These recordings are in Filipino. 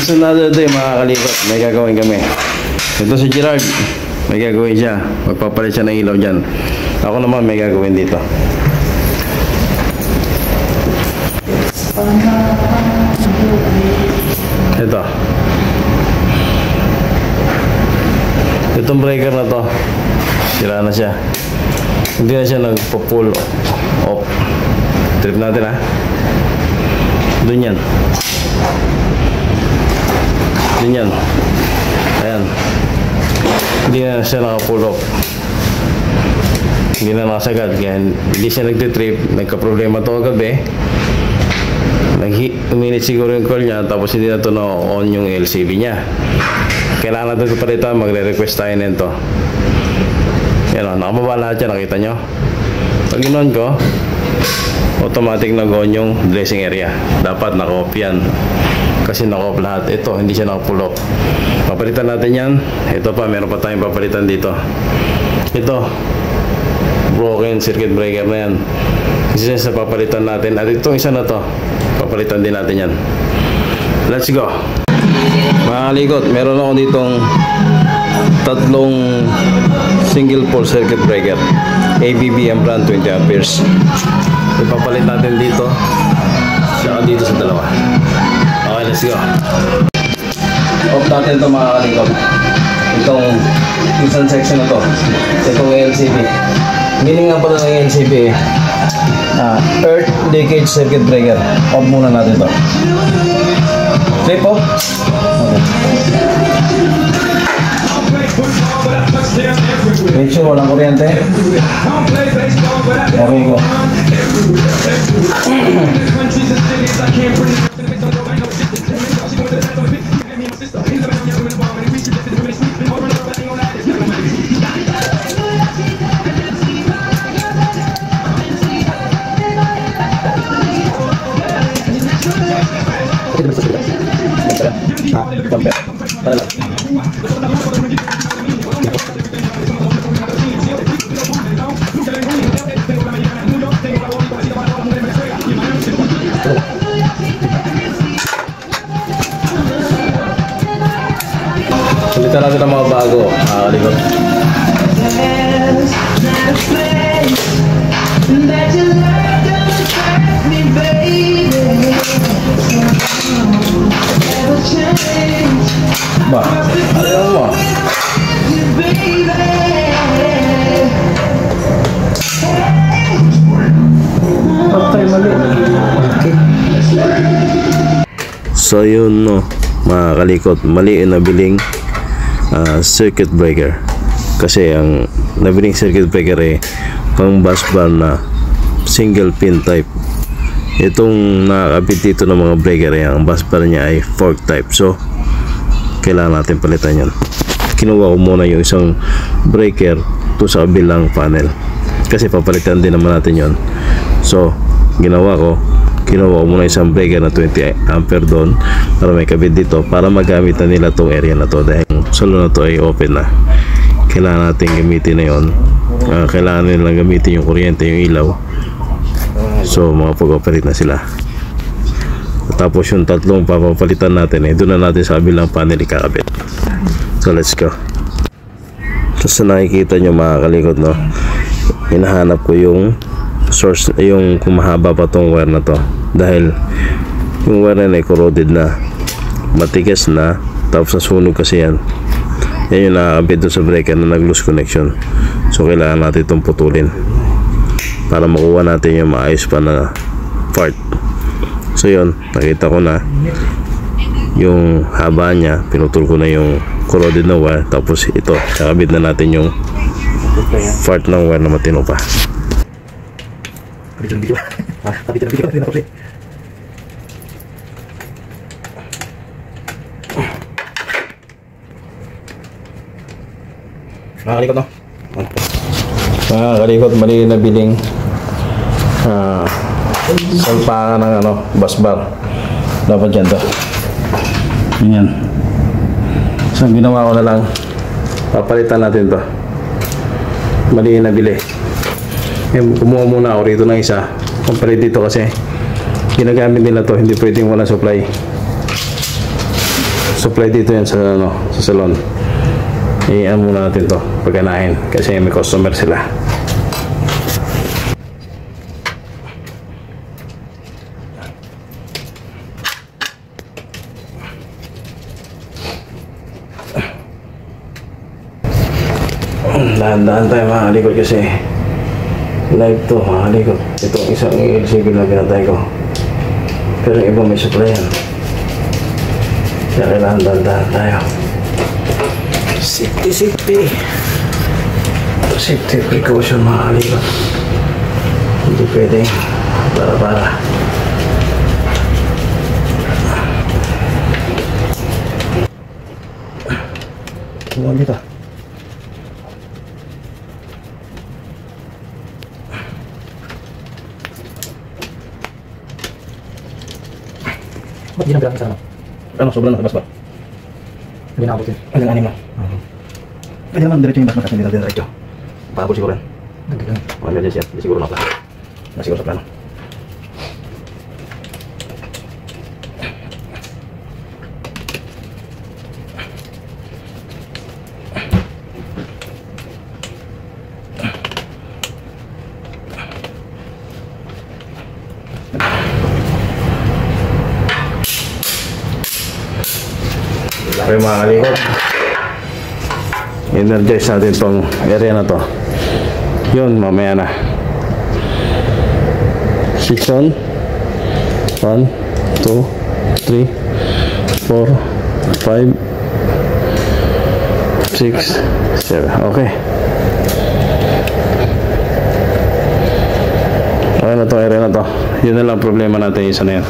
Just another day mga kalibot, may gagawin kami. Ito si Gerard, may gagawin siya. Magpapalit siya ng ilaw dyan. Ako naman may gagawin dito. Ito. Itong breaker na to, sira na siya. Hindi na siya nagpo-pull off. Trip natin ha. Doon yan. Doon yan. Ayan. Hindi na siya naka-pull off. Hindi na nakasagad. Kaya hindi siya nagtitrip. Nagka-problema to kagabi. Uminit siguro yung call niya. Tapos hindi na to na-on yung LCD niya. Kailangan natin ito palitan. Magre-request tayo nito. Yan o. Nakababa lahat yan. Nakita nyo? Pag in-on ko, automatic nag-on yung dressing area. Dapat naka-off yan. Kasi naka-off lahat. Ito, hindi siya naka-pull off. Papalitan natin yan. Ito pa, meron pa tayong papalitan dito. Ito, broken circuit breaker na yan. Isa sa papalitan natin. At itong isa na to, papalitan din natin yan. Let's go. Mga kalikot, meron ako ditong tatlong single pole circuit breaker. ABB ang brand, 20 amperes. Ipapalit natin dito. Saka dito sa dalawa. Okay, let's go. Off natin ito mga kalikot. Itong isang section na to. Itong LCD. Meaning nga pala ng LCD, earth leakage circuit breaker. Off muna natin ito. Flip off. Okay. Make sure walang kuryente. Okay ko. Palitan natin ang mga bago, kalikot. Ba, ayaw mo. Patay mali. Okay. So yun no, mga kalikot, mali yung nabiling circuit breaker. Kasi ang nabiling circuit breaker pang bus bar na single pin type. Itong nakakabit dito ng mga breaker ang bus bar niya ay fork type. So kailangan natin palitan yan. Kinuha ko muna yung isang breaker to sa kabilang panel kasi papalitan din naman natin yon. So kinuha ko muna isang breaker na 20 ampere doon para may kabit dito para magamit na nila tong area na to dahil solo na to ay open na. Kailangan natin gamitin na yon. Kailangan nilang gamitin yung kuryente, yung ilaw. So mga pag-operate na sila. Tapos yung tatlong papapalitan natin doon na natin sa kabilang panel ikakabit. So let's go. So sa nakikita nyo mga kalikot no, hinahanap ko yung source, yung kumahaba pa tong wire na to dahil yung wire na corroded na, matigas na, tapos nasunog kasi yan yung nakakabit doon sa breaker na nag-loose connection. So kailangan natin itong putulin para makuha natin yung maayos pa na part. So yun, nakita ko na yung haba niya, pinutol ko na yung corroded na wire, tapos ito, kakabit na natin yung part ng wire na matino pa. Kapit ng video. Kapit ng video. Nakakalikot no? Nakakalikot, mali na biling salpakan ng bus bar. Dapat dyan to. Ganyan. So ang ginawa ko na lang, papalitan natin to. Mali na bili. Kumuha muna ako rito ng isa. Pampalit dito kasi ginagamit nila to, hindi pwedeng wala supply. supply dito yan sa, ano, sa salon. I-ano muna natin to pagkanahin kasi may customer sila. Dahan-dahan tayo mga kalikot kasi live to mga kalikot. Itong isang LCB na pinatay ko, pero iba may supply yan, kaya kailangan dahan-dahan tayo. Safety precaution mga kalikot. Hindi pwedeng para ano dito. Ba't di nang bilang sa ano? Ano, sobrang natabas ba? Hindi na abutin. Ano yung anim na? Pwede naman diretso yung basmat kasi hindi natin diretso. Pahabol siguro yan. Hindi lang. Mga emergency yan, hindi siguro na plano. Na siguro sa plano. Okay mga kalikot, energize natin tong area na to. Yun, mamaya na. 6 on 1, 2, 3, 4, 5, 6, 7. Okay. Okay na tong area na to. Yun na lang problema natin, isa na yan.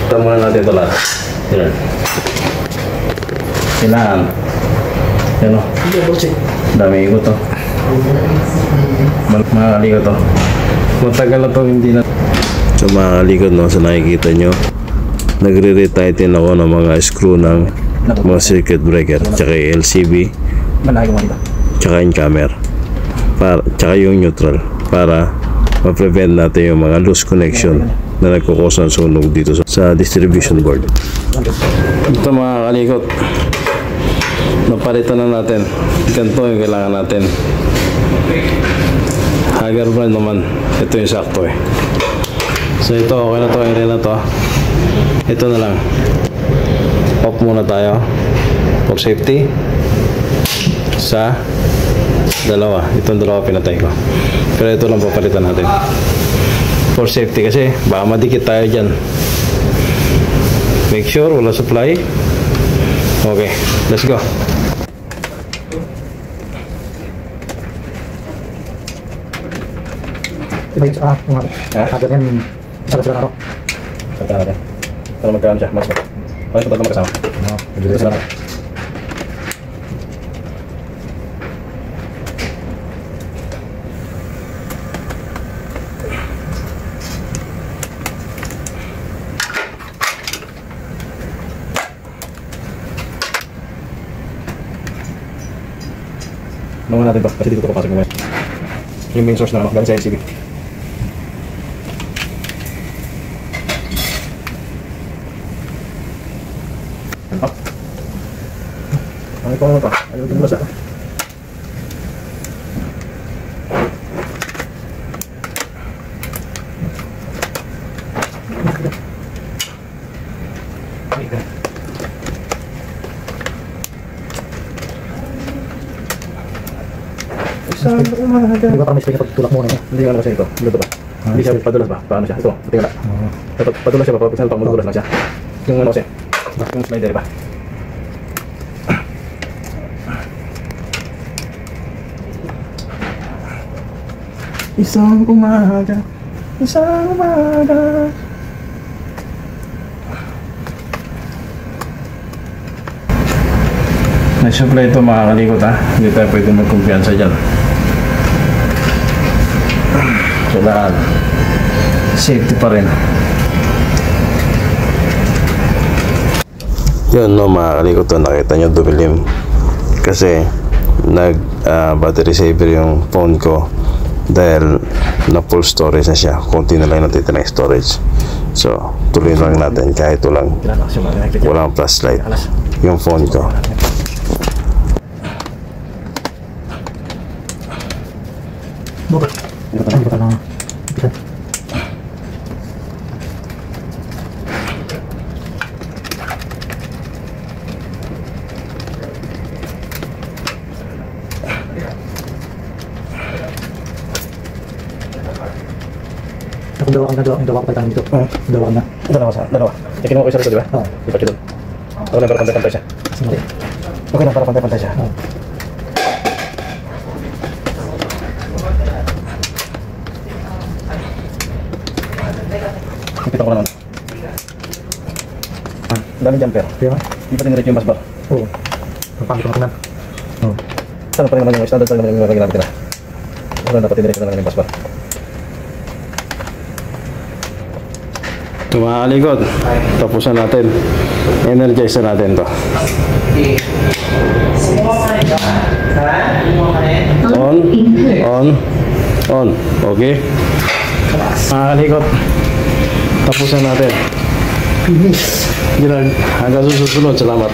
Ito muna natin ito lahat. Yan. Kailangan. Yan o. Dami ikot to. Mga kalikot to. Matagal na to hindi na. So mga kalikot, no, sa nakikita nyo, nagre-retighten ako ng mga screw ng mga circuit breaker, tsaka yung LCB, tsaka yung camera, tsaka yung neutral, para ma-prevent natin yung mga loose connection na nagkukos ng sunog dito sa distribution board. Ito mga kalikot, napalitan na natin. Ganito yung kailangan natin. Hager brand naman. Ito yung sakto eh. So ito, okay na to, area na to. Ito na lang. Off muna tayo for safety. Sa dalawa. Itong dalawa pinatay ko. Pero ito lang papalitan natin for safety kasi baka madikit tayo dyan. Make sure wala supply. Okay, let's go. Iba yung agad yan, salat sila na ako. Salta natin. Para magkaan siya, mas okay, patag na magkasama. Dito sila na. Naman natin to, kasi dito ito papasok mo. Yung main source na galing sa LCB. Up. Ano pa naman pa? Ayaw din basa. Saan umaga? Di ba parang may spring pag tulak mo na yun? Hindi ka na kasi ito. Dito ba? Hindi siya padulas ba? Paano siya? Ito. Ito nga. Padulas siya ba? Pag madulas lang siya. Yung ano kasi? Yung slider ba? Isang umaga. Isang umaga. Nag-supply ito mga kalikot ha. Hindi tayo pwede magkumpiyansa dyan. Kailangan safety pa rin. Yun no mga kalikot, nakita nyo dumilim kasi nag battery saver yung phone ko dahil na full storage na siya. Konti na lang natitira ng storage. So tuloy lang natin kahit walang flashlight. yung phone ko. Bukod. Bukod lang. Bukod. Ang dalawa ko palitan dito. Dalawa. Yung kinuha ko isa rito, di ba? Oo. Ipat yun. Okay lang, para pantay-pantay siya. Simuli. Okay lang, para pantay-pantay siya. Oo. Ipit ko naman. Daming jumper. Kaya nga? Hindi pa tinirect yung bus bar. Oo. Pagpapit ko na tingnan. Oo. Saan pa rin naman yung standard pa rin naman yung ginamit nila. Wala dapat tinirect na lang yung bus bar. Mga kalikot, tapusan natin. Energize na natin to. On. Okay? Mga kalikot, tapusan natin. Gerald, hanggang susunod. Salamat.